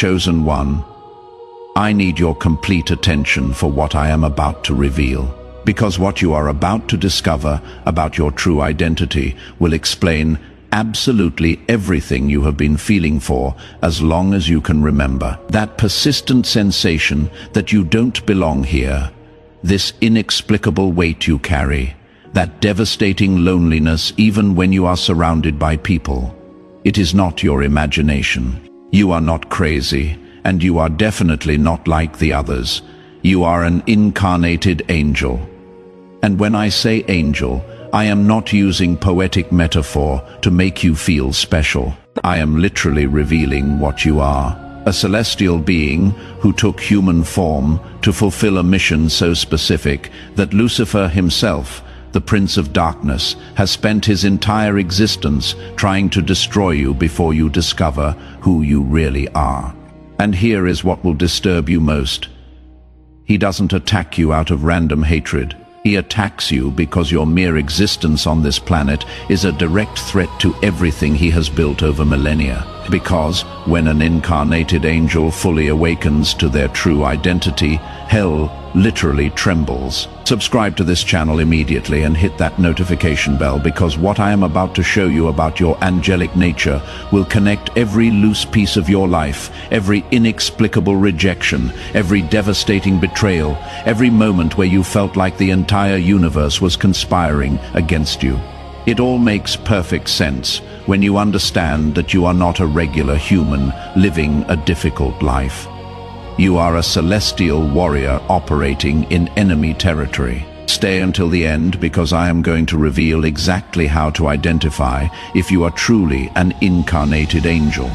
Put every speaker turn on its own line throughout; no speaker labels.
Chosen one, I need your complete attention for what I am about to reveal, because what you are about to discover about your true identity will explain absolutely everything you have been feeling for as long as you can remember. That persistent sensation that you don't belong here, this inexplicable weight you carry, that devastating loneliness even when you are surrounded by people. It is not your imagination. You are not crazy, and you are definitely not like the others. You are an incarnated angel. And when I say angel, I am not using poetic metaphor to make you feel special. I am literally revealing what you are. A celestial being who took human form to fulfill a mission so specific that Lucifer himself, the Prince of Darkness, has spent his entire existence trying to destroy you before you discover who you really are. And here is what will disturb you most. He doesn't attack you out of random hatred. He attacks you because your mere existence on this planet is a direct threat to everything he has built over millennia. Because when an incarnated angel fully awakens to their true identity, hell literally trembles. Subscribe to this channel immediately and hit that notification bell, because what I am about to show you about your angelic nature will connect every loose piece of your life, every inexplicable rejection, every devastating betrayal, every moment where you felt like the entire universe was conspiring against you. It all makes perfect sense when you understand that you are not a regular human living a difficult life. You are a celestial warrior operating in enemy territory. Stay until the end, because I am going to reveal exactly how to identify if you are truly an incarnated angel.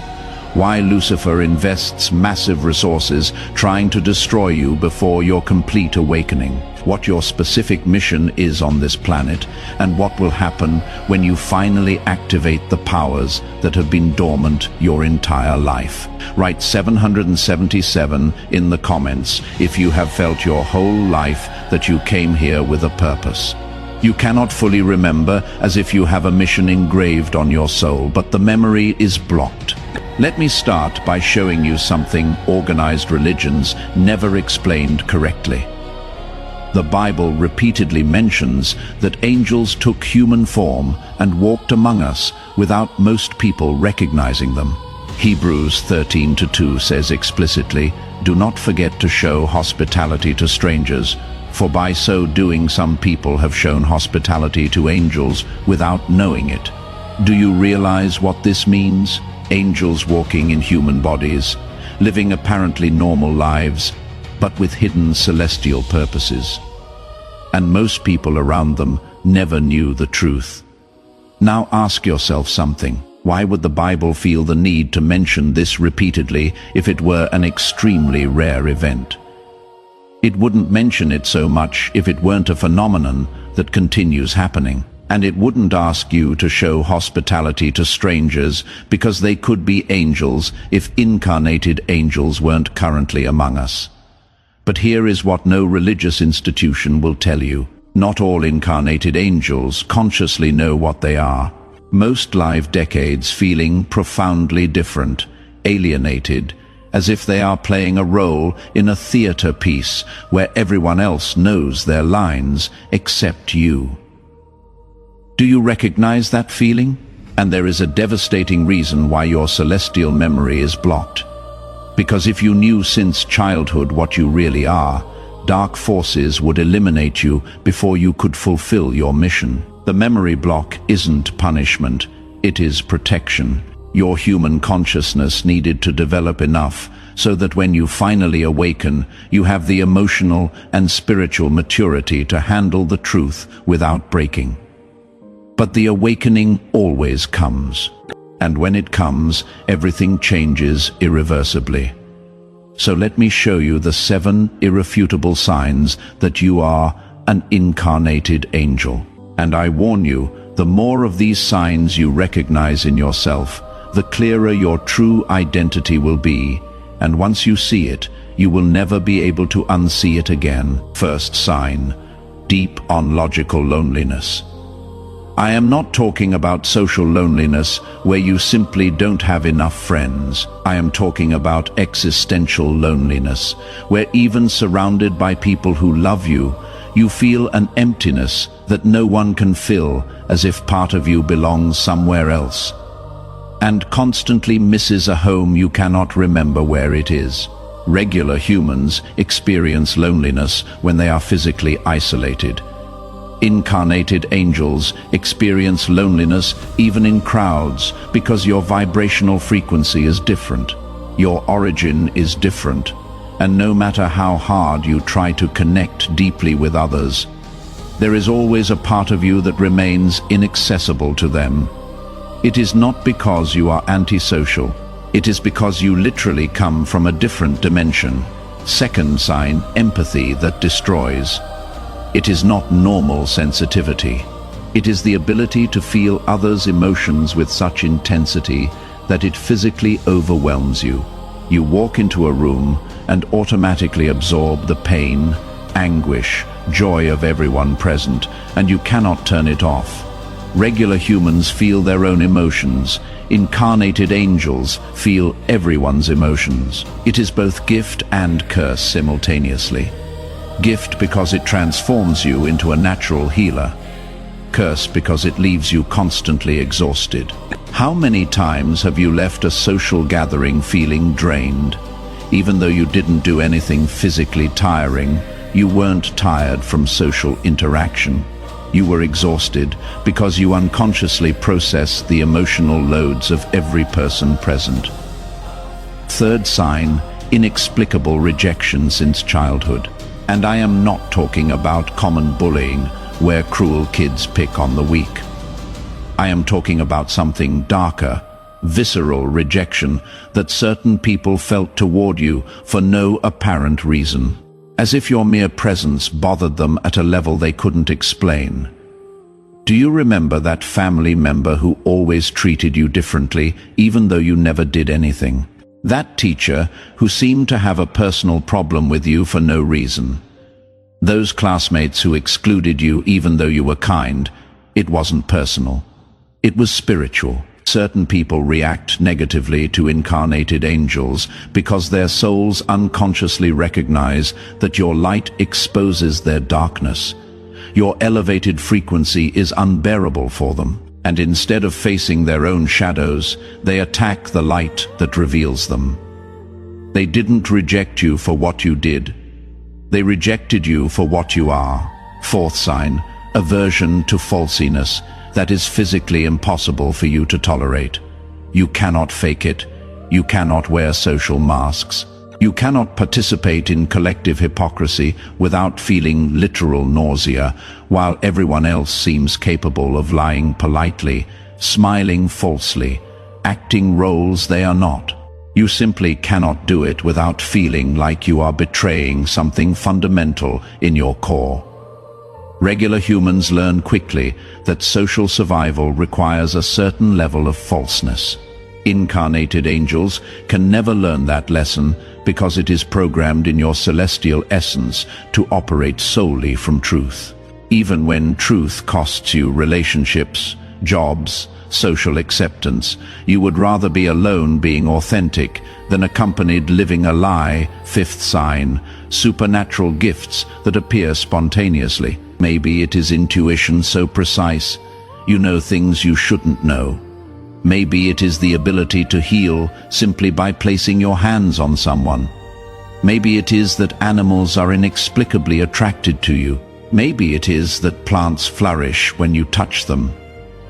Why Lucifer invests massive resources trying to destroy you before your complete awakening. What your specific mission is on this planet, and what will happen when you finally activate the powers that have been dormant your entire life. Write 777 in the comments if you have felt your whole life that you came here with a purpose. You cannot fully remember as if you have a mission engraved on your soul, but the memory is blocked. Let me start by showing you something organized religions never explained correctly. The Bible repeatedly mentions that angels took human form and walked among us without most people recognizing them. Hebrews 13:2 says explicitly, "Do not forget to show hospitality to strangers, for by so doing some people have shown hospitality to angels without knowing it." Do you realize what this means? Angels walking in human bodies, living apparently normal lives, but with hidden celestial purposes. And most people around them never knew the truth. Now ask yourself something. Why would the Bible feel the need to mention this repeatedly if it were an extremely rare event? It wouldn't mention it so much if it weren't a phenomenon that continues happening. And it wouldn't ask you to show hospitality to strangers because they could be angels if incarnated angels weren't currently among us. But here is what no religious institution will tell you. Not all incarnated angels consciously know what they are. Most live decades feeling profoundly different, alienated, as if they are playing a role in a theater piece where everyone else knows their lines except you. Do you recognize that feeling? And there is a devastating reason why your celestial memory is blocked. Because if you knew since childhood what you really are, dark forces would eliminate you before you could fulfill your mission. The memory block isn't punishment, it is protection. Your human consciousness needed to develop enough so that when you finally awaken, you have the emotional and spiritual maturity to handle the truth without breaking. But the awakening always comes. And when it comes, everything changes irreversibly. So let me show you the 7 irrefutable signs that you are an incarnated angel. And I warn you, the more of these signs you recognize in yourself, the clearer your true identity will be. And once you see it, you will never be able to unsee it again. First sign, deep ontological loneliness. I am not talking about social loneliness where you simply don't have enough friends. I am talking about existential loneliness, where even surrounded by people who love you, you feel an emptiness that no one can fill, as if part of you belongs somewhere else, and constantly misses a home you cannot remember where it is. Regular humans experience loneliness when they are physically isolated. Incarnated angels experience loneliness even in crowds because your vibrational frequency is different. Your origin is different. And no matter how hard you try to connect deeply with others, there is always a part of you that remains inaccessible to them. It is not because you are antisocial. It is because you literally come from a different dimension. Second sign, empathy that destroys. It is not normal sensitivity. It is the ability to feel others' emotions with such intensity that it physically overwhelms you. You walk into a room and automatically absorb the pain, anguish, joy of everyone present, and you cannot turn it off. Regular humans feel their own emotions. Incarnated angels feel everyone's emotions. It is both gift and curse simultaneously. Gift because it transforms you into a natural healer. Curse because it leaves you constantly exhausted. How many times have you left a social gathering feeling drained? Even though you didn't do anything physically tiring, you weren't tired from social interaction. You were exhausted because you unconsciously processed the emotional loads of every person present. Third sign, inexplicable rejection since childhood. And I am not talking about common bullying, where cruel kids pick on the weak. I am talking about something darker, visceral rejection that certain people felt toward you for no apparent reason, as if your mere presence bothered them at a level they couldn't explain. Do you remember that family member who always treated you differently, even though you never did anything? That teacher who seemed to have a personal problem with you for no reason. Those classmates who excluded you even though you were kind. It wasn't personal. It was spiritual. Certain people react negatively to incarnated angels because their souls unconsciously recognize that your light exposes their darkness. Your elevated frequency is unbearable for them. And instead of facing their own shadows, they attack the light that reveals them. They didn't reject you for what you did. They rejected you for what you are. Fourth sign, aversion to falsiness that is physically impossible for you to tolerate. You cannot fake it. You cannot wear social masks. You cannot participate in collective hypocrisy without feeling literal nausea, while everyone else seems capable of lying politely, smiling falsely, acting roles they are not. You simply cannot do it without feeling like you are betraying something fundamental in your core. Regular humans learn quickly that social survival requires a certain level of falseness. Incarnated angels can never learn that lesson because it is programmed in your celestial essence to operate solely from truth. Even when truth costs you relationships, jobs, social acceptance, you would rather be alone being authentic than accompanied living a lie. Fifth sign, supernatural gifts that appear spontaneously. Maybe it is intuition so precise, you know things you shouldn't know. Maybe it is the ability to heal simply by placing your hands on someone. Maybe it is that animals are inexplicably attracted to you. Maybe it is that plants flourish when you touch them.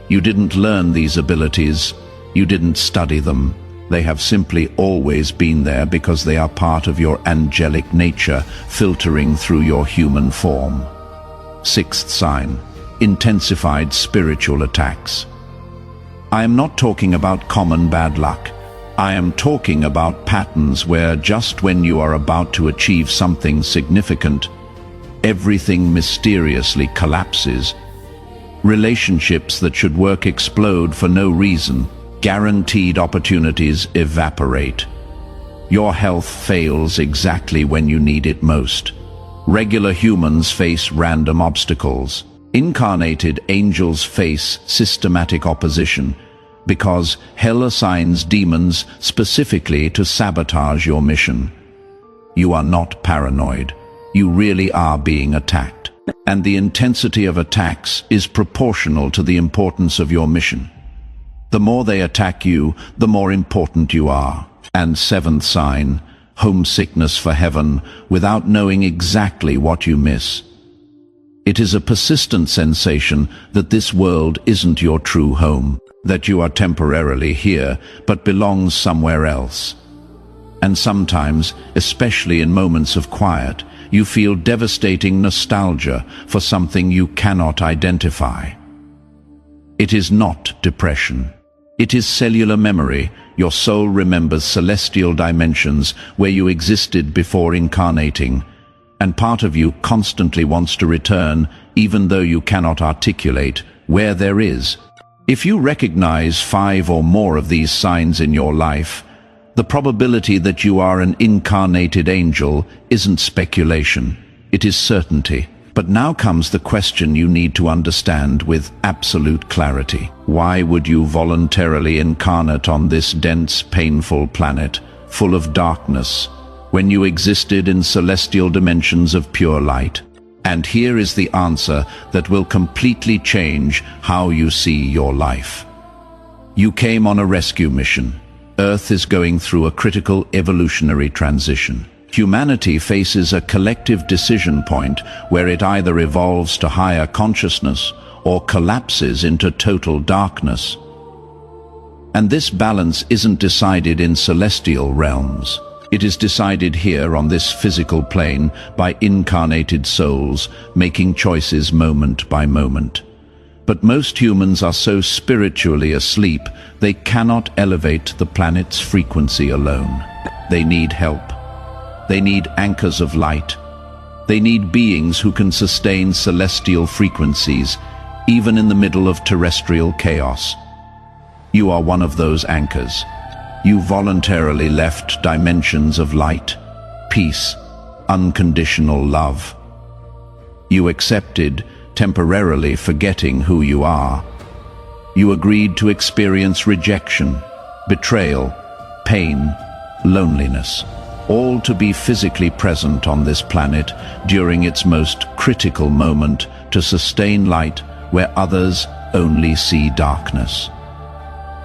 You didn't learn these abilities. You didn't study them. They have simply always been there because they are part of your angelic nature filtering through your human form. Sixth sign, intensified spiritual attacks. I am not talking about common bad luck. I am talking about patterns where just when you are about to achieve something significant, everything mysteriously collapses. Relationships that should work explode for no reason. Guaranteed opportunities evaporate. Your health fails exactly when you need it most. Regular humans face random obstacles. Incarnated angels face systematic opposition because hell assigns demons specifically to sabotage your mission. You are not paranoid. You really are being attacked. And the intensity of attacks is proportional to the importance of your mission. The more they attack you, the more important you are. And seventh sign, homesickness for heaven without knowing exactly what you miss. It is a persistent sensation that this world isn't your true home, that you are temporarily here but belongs somewhere else. And sometimes, especially in moments of quiet, you feel devastating nostalgia for something you cannot identify. It is not depression. It is cellular memory. Your soul remembers celestial dimensions where you existed before incarnating, and part of you constantly wants to return, even though you cannot articulate where there is. If you recognize 5 or more of these signs in your life, the probability that you are an incarnated angel isn't speculation, it is certainty. But now comes the question you need to understand with absolute clarity. Why would you voluntarily incarnate on this dense, painful planet, full of darkness, when you existed in celestial dimensions of pure light? And here is the answer that will completely change how you see your life. You came on a rescue mission. Earth is going through a critical evolutionary transition. Humanity faces a collective decision point where it either evolves to higher consciousness or collapses into total darkness. And this balance isn't decided in celestial realms. It is decided here on this physical plane by incarnated souls making choices moment by moment. But most humans are so spiritually asleep they cannot elevate the planet's frequency alone. They need help. They need anchors of light. They need beings who can sustain celestial frequencies, even in the middle of terrestrial chaos. You are one of those anchors. You voluntarily left dimensions of light, peace, unconditional love. You accepted, temporarily forgetting who you are. You agreed to experience rejection, betrayal, pain, loneliness, all to be physically present on this planet during its most critical moment to sustain light where others only see darkness.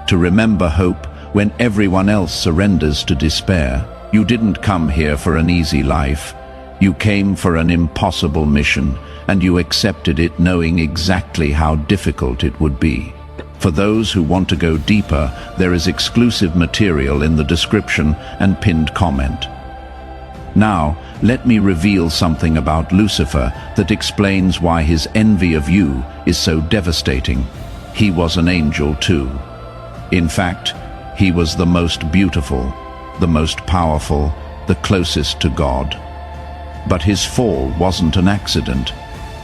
To remember hope when everyone else surrenders to despair. You didn't come here for an easy life. You came for an impossible mission, and you accepted it knowing exactly how difficult it would be. For those who want to go deeper, there is exclusive material in the description and pinned comment. Now, let me reveal something about Lucifer that explains why his envy of you is so devastating. He was an angel too. In fact, he was the most beautiful, the most powerful, the closest to God. But his fall wasn't an accident.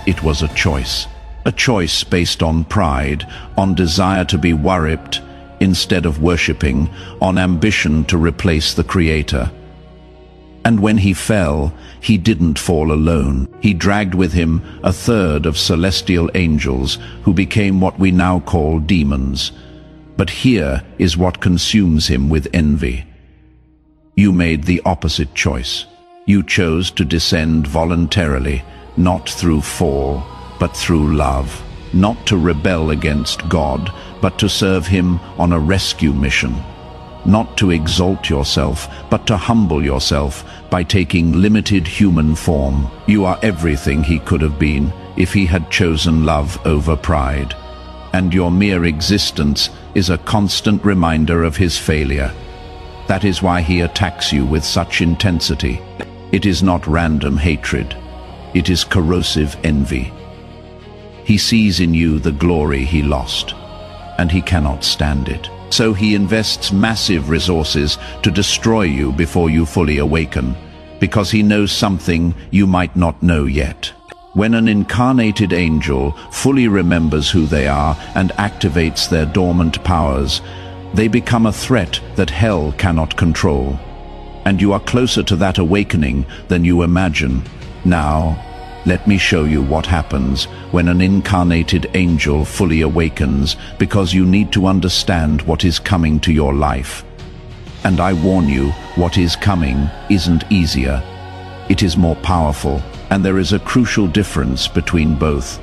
It was a choice. A choice based on pride, on desire to be worshipped instead of worshipping, on ambition to replace the Creator. And when he fell, he didn't fall alone. He dragged with him a third of celestial angels who became what we now call demons. But here is what consumes him with envy. You made the opposite choice. You chose to descend voluntarily, not through fall, but through love. Not to rebel against God, but to serve him on a rescue mission. Not to exalt yourself, but to humble yourself by taking limited human form. You are everything he could have been if he had chosen love over pride. And your mere existence is a constant reminder of his failure. That is why he attacks you with such intensity. It is not random hatred. It is corrosive envy. He sees in you the glory he lost, and he cannot stand it. So he invests massive resources to destroy you before you fully awaken, because he knows something you might not know yet. When an incarnated angel fully remembers who they are and activates their dormant powers, they become a threat that hell cannot control. And you are closer to that awakening than you imagine. Now, Let me show you what happens when an incarnated angel fully awakens, because you need to understand what is coming to your life. And I warn you, what is coming isn't easier. It is more powerful, and there is a crucial difference between both.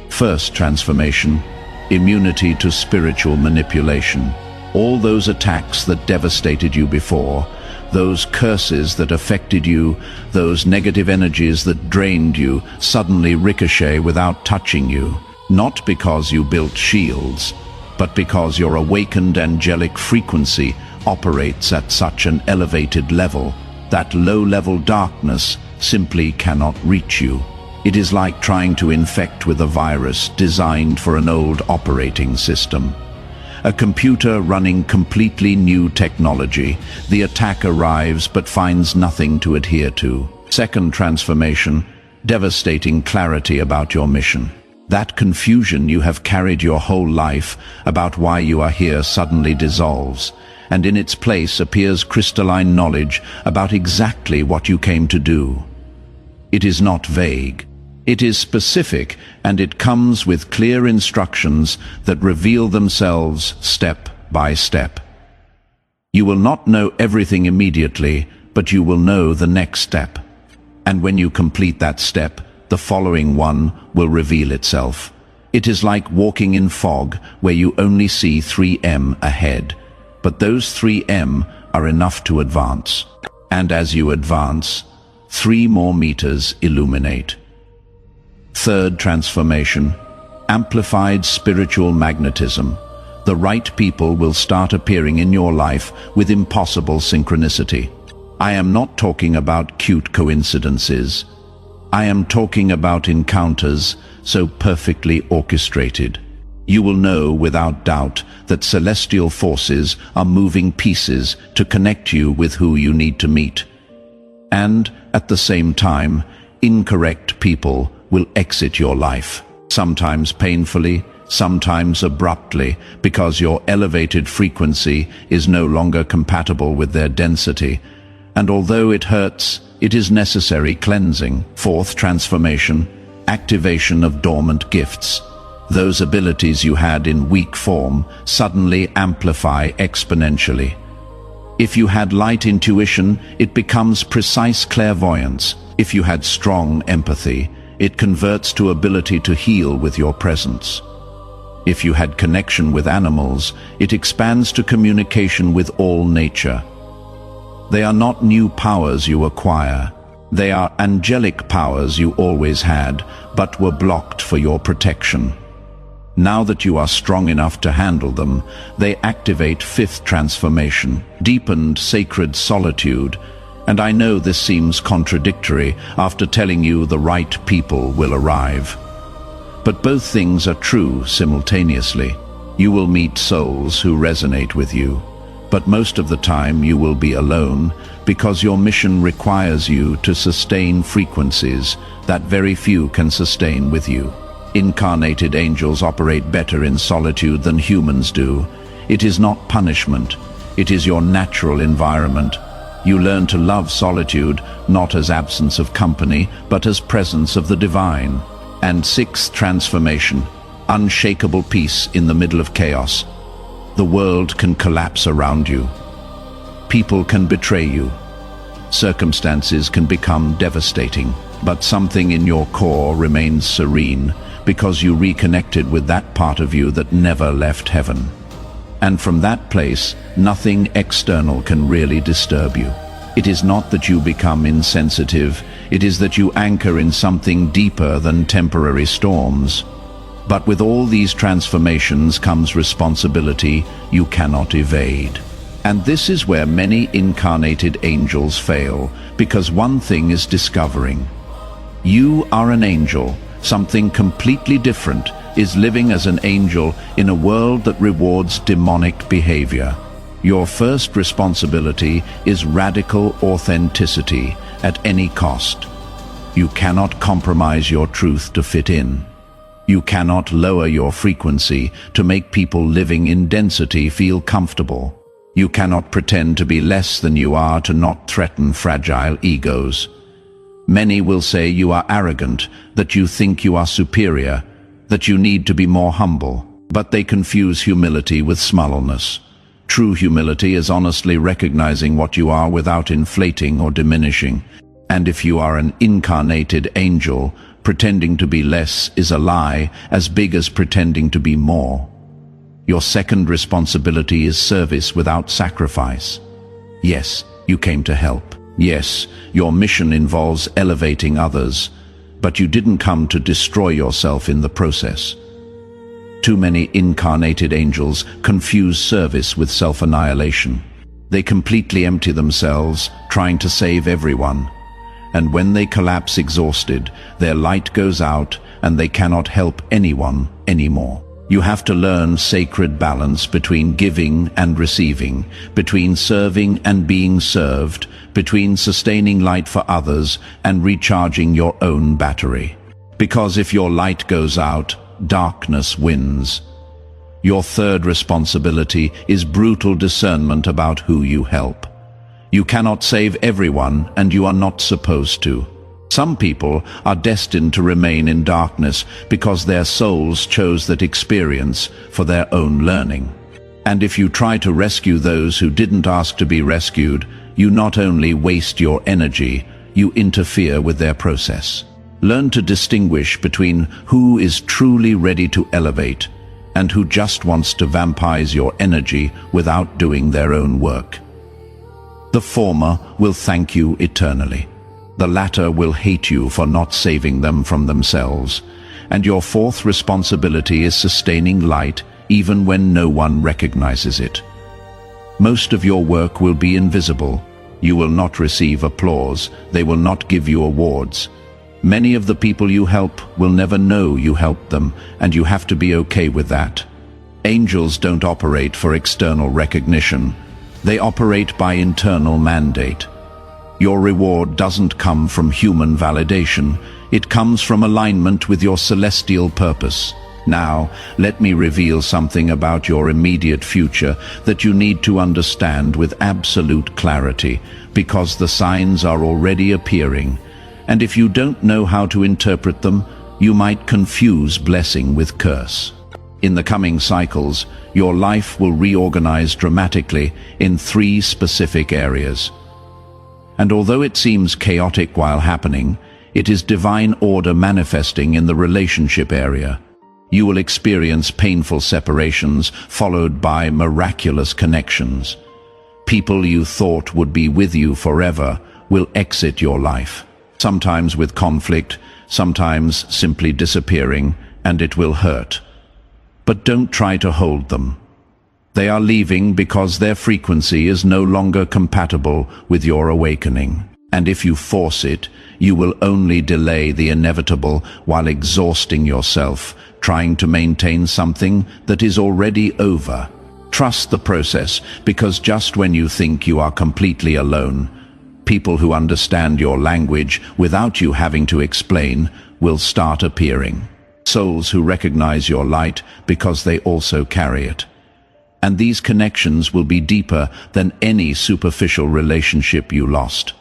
First transformation, immunity to spiritual manipulation. All those attacks that devastated you before, those curses that affected you, those negative energies that drained you, suddenly ricochet without touching you. Not because you built shields, but because your awakened angelic frequency operates at such an elevated level that low-level darkness simply cannot reach you. It is like trying to infect with a virus designed for an old operating system. A computer running completely new technology, the attack arrives but finds nothing to adhere to. Second transformation, devastating clarity about your mission. That confusion you have carried your whole life about why you are here suddenly dissolves, and in its place appears crystalline knowledge about exactly what you came to do. It is not vague. It is specific, and it comes with clear instructions that reveal themselves step by step. You will not know everything immediately, but you will know the next step. And when you complete that step, the following one will reveal itself. It is like walking in fog, where you only see 3M ahead, but those 3M are enough to advance. And as you advance, 3 more meters illuminate. Third transformation, amplified spiritual magnetism. The right people will start appearing in your life with impossible synchronicity. I am not talking about cute coincidences. I am talking about encounters so perfectly orchestrated. You will know without doubt that celestial forces are moving pieces to connect you with who you need to meet. And, at the same time, incorrect people will exit your life, sometimes painfully, sometimes abruptly, because your elevated frequency is no longer compatible with their density. And although it hurts, it is necessary cleansing. Fourth transformation, activation of dormant gifts. Those abilities you had in weak form suddenly amplify exponentially. If you had light intuition, it becomes precise clairvoyance. If you had strong empathy, it converts to ability to heal with your presence. If you had connection with animals, it expands to communication with all nature. They are not new powers you acquire. They are angelic powers you always had, but were blocked for your protection. Now that you are strong enough to handle them, they activate fifth transformation, deepened sacred solitude. And I know this seems contradictory after telling you the right people will arrive. But both things are true simultaneously. You will meet souls who resonate with you, but most of the time you will be alone because your mission requires you to sustain frequencies that very few can sustain with you. Incarnated angels operate better in solitude than humans do. It is not punishment. It is your natural environment. You learn to love solitude, not as absence of company, but as presence of the divine. And sixth transformation, unshakable peace in the middle of chaos. The world can collapse around you. People can betray you. Circumstances can become devastating, but something in your core remains serene because you reconnected with that part of you that never left heaven. And from that place, nothing external can really disturb you. It is not that you become insensitive, it is that you anchor in something deeper than temporary storms. But with all these transformations comes responsibility you cannot evade. And this is where many incarnated angels fail, because one thing is discovering. You are an angel. Something completely different is living as an angel in a world that rewards demonic behavior. Your first responsibility is radical authenticity at any cost. You cannot compromise your truth to fit in. You cannot lower your frequency to make people living in density feel comfortable. You cannot pretend to be less than you are to not threaten fragile egos. Many will say you are arrogant, that you think you are superior, that you need to be more humble. But they confuse humility with smallness. True humility is honestly recognizing what you are without inflating or diminishing. And if you are an incarnated angel, pretending to be less is a lie as big as pretending to be more. Your second responsibility is service without sacrifice. Yes, you came to help. Yes, your mission involves elevating others, but you didn't come to destroy yourself in the process. Too many incarnated angels confuse service with self-annihilation. They completely empty themselves, trying to save everyone. And when they collapse exhausted, their light goes out and they cannot help anyone anymore. You have to learn sacred balance between giving and receiving, between serving and being served, between sustaining light for others and recharging your own battery. Because if your light goes out, darkness wins. Your third responsibility is brutal discernment about who you help. You cannot save everyone, and you are not supposed to. Some people are destined to remain in darkness because their souls chose that experience for their own learning. And if you try to rescue those who didn't ask to be rescued, you not only waste your energy, you interfere with their process. Learn to distinguish between who is truly ready to elevate and who just wants to vampirize your energy without doing their own work. The former will thank you eternally. The latter will hate you for not saving them from themselves. And your fourth responsibility is sustaining light even when no one recognizes it. Most of your work will be invisible. You will not receive applause. They will not give you awards. Many of the people you help will never know you helped them, and you have to be okay with that. Angels don't operate for external recognition. They operate by internal mandate. Your reward doesn't come from human validation. It comes from alignment with your celestial purpose. Now, let me reveal something about your immediate future that you need to understand with absolute clarity, because the signs are already appearing. And if you don't know how to interpret them, you might confuse blessing with curse. In the coming cycles, your life will reorganize dramatically in 3 specific areas. And although it seems chaotic while happening, it is divine order manifesting in the relationship area. You will experience painful separations followed by miraculous connections. People you thought would be with you forever will exit your life, sometimes with conflict, sometimes simply disappearing, and it will hurt. But don't try to hold them. They are leaving because their frequency is no longer compatible with your awakening. And if you force it, you will only delay the inevitable while exhausting yourself, trying to maintain something that is already over. Trust the process, because just when you think you are completely alone, people who understand your language without you having to explain will start appearing. Souls who recognize your light because they also carry it. And these connections will be deeper than any superficial relationship you lost.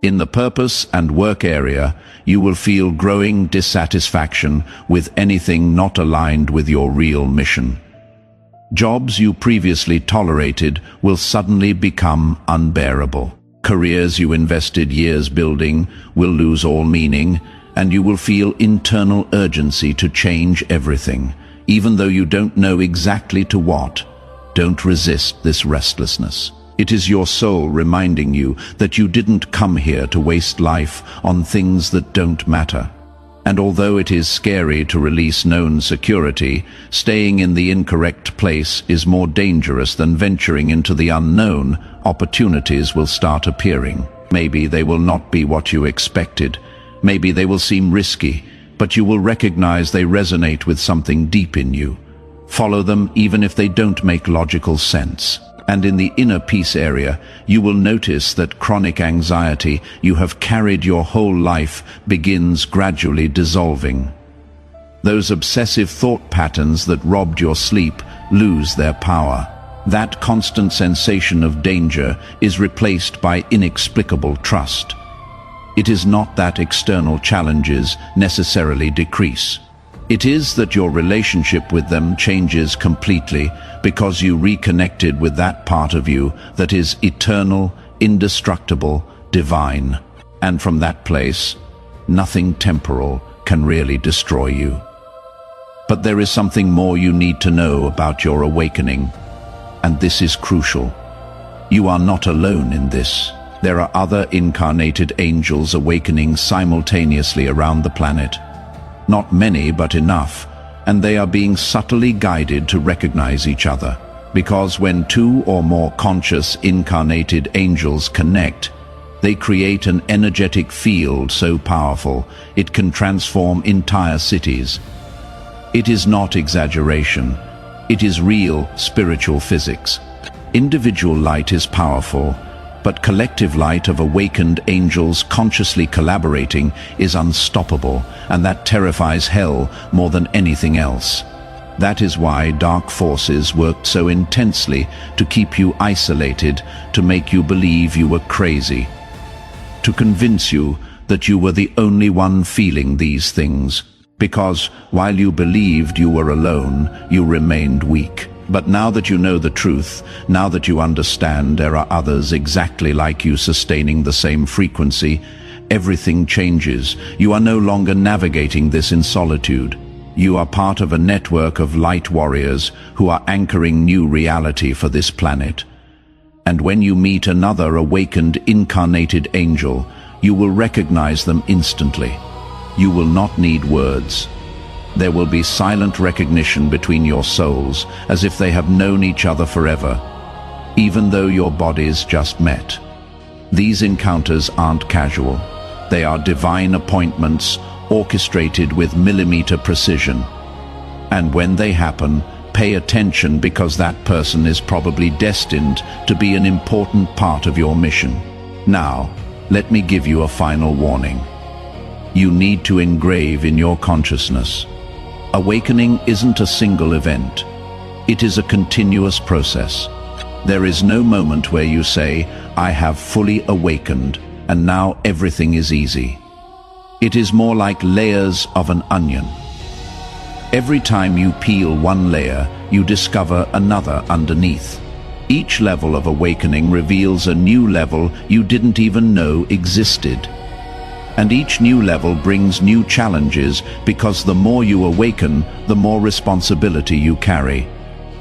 In the purpose and work area, you will feel growing dissatisfaction with anything not aligned with your real mission. Jobs you previously tolerated will suddenly become unbearable. Careers you invested years building will lose all meaning, and you will feel internal urgency to change everything, even though you don't know exactly to what. Don't resist this restlessness. It is your soul reminding you that you didn't come here to waste life on things that don't matter. And although it is scary to release known security, staying in the incorrect place is more dangerous than venturing into the unknown. Opportunities will start appearing. Maybe they will not be what you expected. Maybe they will seem risky, but you will recognize they resonate with something deep in you. Follow them even if they don't make logical sense. And in the inner peace area, you will notice that chronic anxiety you have carried your whole life begins gradually dissolving. Those obsessive thought patterns that robbed your sleep lose their power. That constant sensation of danger is replaced by inexplicable trust. It is not that external challenges necessarily decrease. It is that your relationship with them changes completely because you reconnected with that part of you that is eternal, indestructible, divine. And from that place, nothing temporal can really destroy you. But there is something more you need to know about your awakening, and this is crucial. You are not alone in this. There are other incarnated angels awakening simultaneously around the planet. Not many, but enough, and they are being subtly guided to recognize each other. Because when two or more conscious incarnated angels connect, they create an energetic field so powerful it can transform entire cities. It is not exaggeration. It is real spiritual physics. Individual light is powerful, but collective light of awakened angels consciously collaborating is unstoppable, and that terrifies hell more than anything else. That is why dark forces worked so intensely to keep you isolated, to make you believe you were crazy, to convince you that you were the only one feeling these things. Because while you believed you were alone, you remained weak. But now that you know the truth, now that you understand there are others exactly like you sustaining the same frequency, everything changes. You are no longer navigating this in solitude. You are part of a network of light warriors who are anchoring new reality for this planet. And when you meet another awakened incarnated angel, you will recognize them instantly. You will not need words. There will be silent recognition between your souls, as if they have known each other forever, even though your bodies just met. These encounters aren't casual. They are divine appointments, orchestrated with millimeter precision. And when they happen, pay attention, because that person is probably destined to be an important part of your mission. Now, let me give you a final warning. You need to engrave in your consciousness. Awakening isn't a single event. It is a continuous process. There is no moment where you say, I have fully awakened, and now everything is easy. It is more like layers of an onion. Every time you peel one layer, you discover another underneath. Each level of awakening reveals a new level you didn't even know existed. And each new level brings new challenges, because the more you awaken, the more responsibility you carry.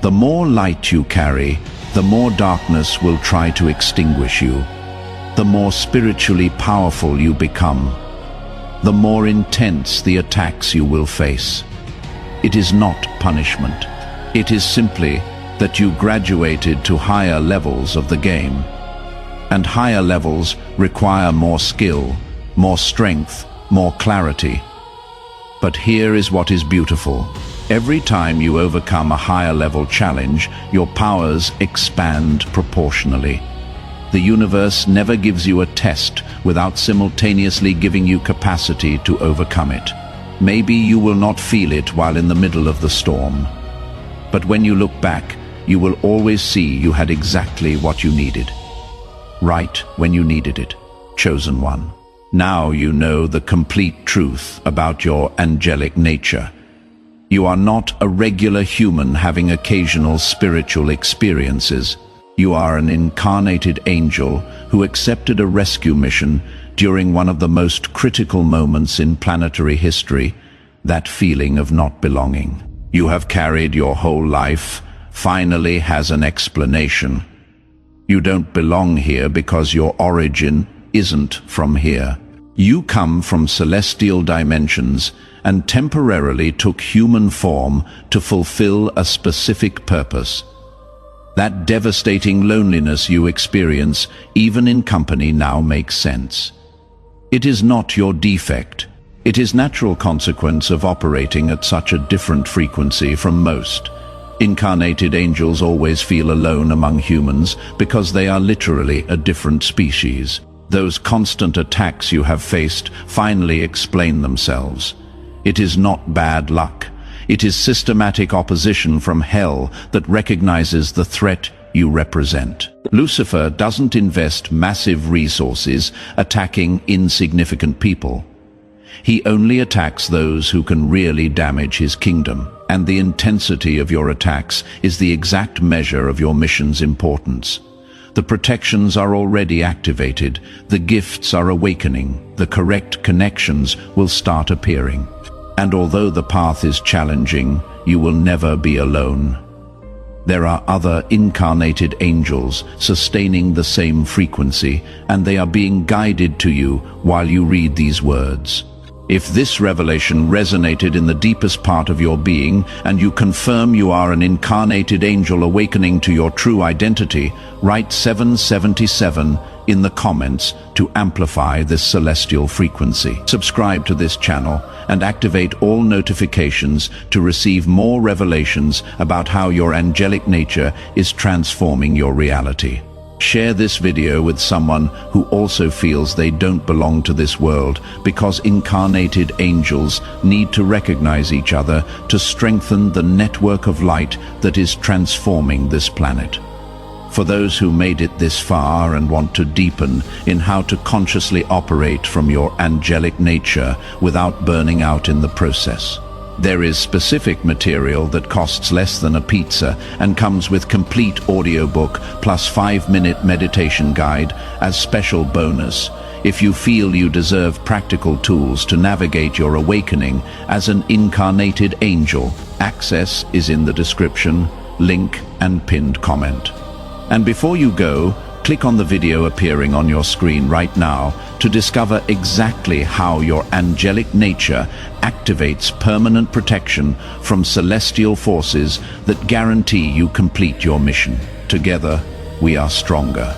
The more light you carry, the more darkness will try to extinguish you. The more spiritually powerful you become, the more intense the attacks you will face. It is not punishment. It is simply that you graduated to higher levels of the game. And higher levels require more skill, more strength, more clarity. But here is what is beautiful. Every time you overcome a higher level challenge, your powers expand proportionally. The universe never gives you a test without simultaneously giving you capacity to overcome it. Maybe you will not feel it while in the middle of the storm, but when you look back, you will always see you had exactly what you needed. Right when you needed it. Chosen one. Now you know the complete truth about your angelic nature. You are not a regular human having occasional spiritual experiences. You are an incarnated angel who accepted a rescue mission during one of the most critical moments in planetary history, that feeling of not belonging. You have carried your whole life, finally has an explanation. You don't belong here because your origin isn't from here. You come from celestial dimensions and temporarily took human form to fulfill a specific purpose. That devastating loneliness you experience, even in company, now makes sense. It is not your defect. It is natural consequence of operating at such a different frequency from most. Incarnated angels always feel alone among humans because they are literally a different species. Those constant attacks you have faced finally explain themselves. It is not bad luck. It is systematic opposition from hell that recognizes the threat you represent. Lucifer doesn't invest massive resources attacking insignificant people. He only attacks those who can really damage his kingdom, and the intensity of your attacks is the exact measure of your mission's importance. The protections are already activated, the gifts are awakening, the correct connections will start appearing. And although the path is challenging, you will never be alone. There are other incarnated angels sustaining the same frequency, and they are being guided to you while you read these words. If this revelation resonated in the deepest part of your being, and you confirm you are an incarnated angel awakening to your true identity, write 777 in the comments to amplify this celestial frequency. Subscribe to this channel and activate all notifications to receive more revelations about how your angelic nature is transforming your reality. Share this video with someone who also feels they don't belong to this world, because incarnated angels need to recognize each other to strengthen the network of light that is transforming this planet. For those who made it this far and want to deepen in how to consciously operate from your angelic nature without burning out in the process, there is specific material that costs less than a pizza and comes with complete audiobook plus 5-minute meditation guide as special bonus. If you feel you deserve practical tools to navigate your awakening as an incarnated angel, access is in the description, link and pinned comment. And before you go, click on the video appearing on your screen right now to discover exactly how your angelic nature activates permanent protection from celestial forces that guarantee you complete your mission. Together, we are stronger.